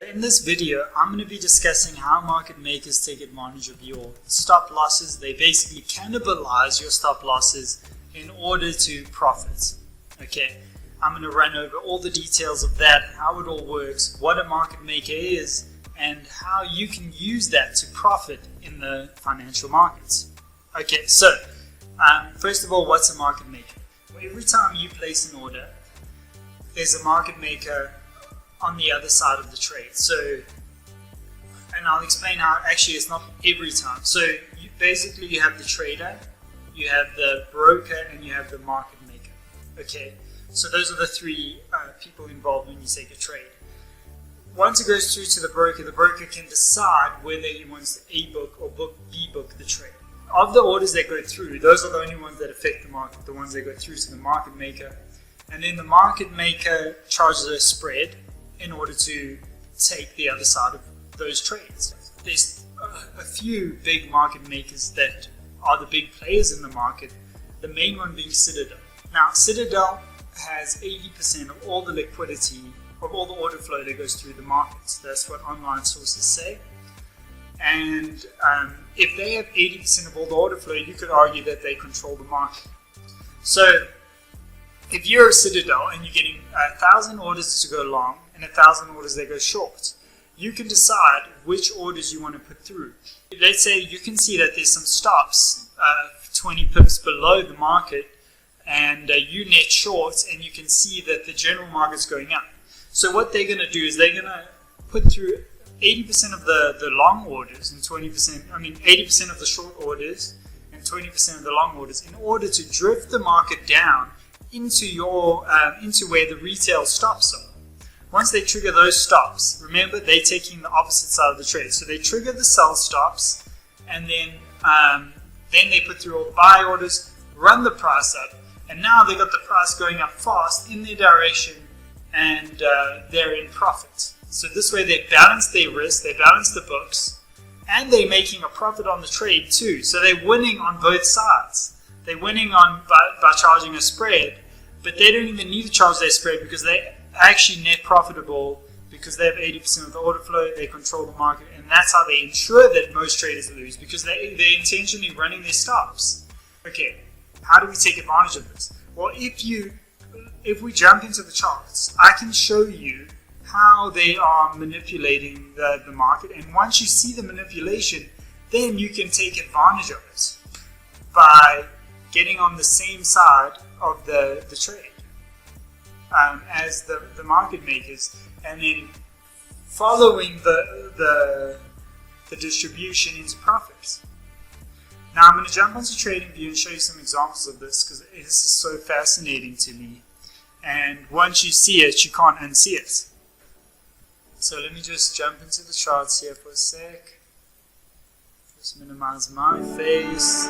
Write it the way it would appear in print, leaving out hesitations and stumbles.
In this video, I'm going to be discussing how market makers take advantage of your stop losses. They basically cannibalize your stop losses in order to profit. Okay, I'm going to run over all the details of that, how it all works, what a market maker is, and how you can use that to profit in the financial markets. Okay, so first of all, what's a market maker? Well, every time you place an order, there's a market maker on the other side of the trade. So, and I'll explain how actually it's not every time. So you have the trader, you have the broker, and you have the market maker. Okay, so those are the three people involved when you take a trade. Once it goes through to the broker can decide whether he wants to A book or B book the trade. Of the orders that go through, those are the only ones that affect the market, the ones that go through to the market maker. And then the market maker charges a spread in order to take the other side of those trades. There's a few big market makers that are the big players in the market, the main one being Citadel. Now, Citadel has 80% of all the liquidity, of all the order flow that goes through the markets. That's what online sources say. And if they have 80% of all the order flow, you could argue that they control the market. So, if you're a Citadel and you're getting 1,000 orders to go long and 1,000 orders that go short, you can decide which orders you want to put through. Let's say you can see that there's some stops 20 pips below the market, and you net short, and you can see that the general market's going up. So what they're going to do is they're going to put through 80% of the long orders and 80% of the short orders and 20% of the long orders in order to drift the market down into where the retail stops are. Once they trigger those stops, remember they're taking the opposite side of the trade. So they trigger the sell stops, and then they put through all the buy orders, run the price up, and now they got the price going up fast in their direction, and they're in profit. So this way they balance their risk, they balance the books, and they're making a profit on the trade too. So they're winning on both sides. They're winning by charging a spread, but they don't even need to charge their spread because they're actually net profitable because they have 80% of the order flow, they control the market, and that's how they ensure that most traders lose, because they're intentionally running their stops. Okay, how do we take advantage of this? Well, if we jump into the charts, I can show you how they are manipulating the market, and once you see the manipulation, then you can take advantage of it by getting on the same side of the trade as the market makers, and then following the distribution into profits. Now I'm going to jump onto TradingView and show you some examples of this because this is so fascinating to me, and once you see it, you can't unsee it. So let me just jump into the charts here for a sec. Just minimize my face.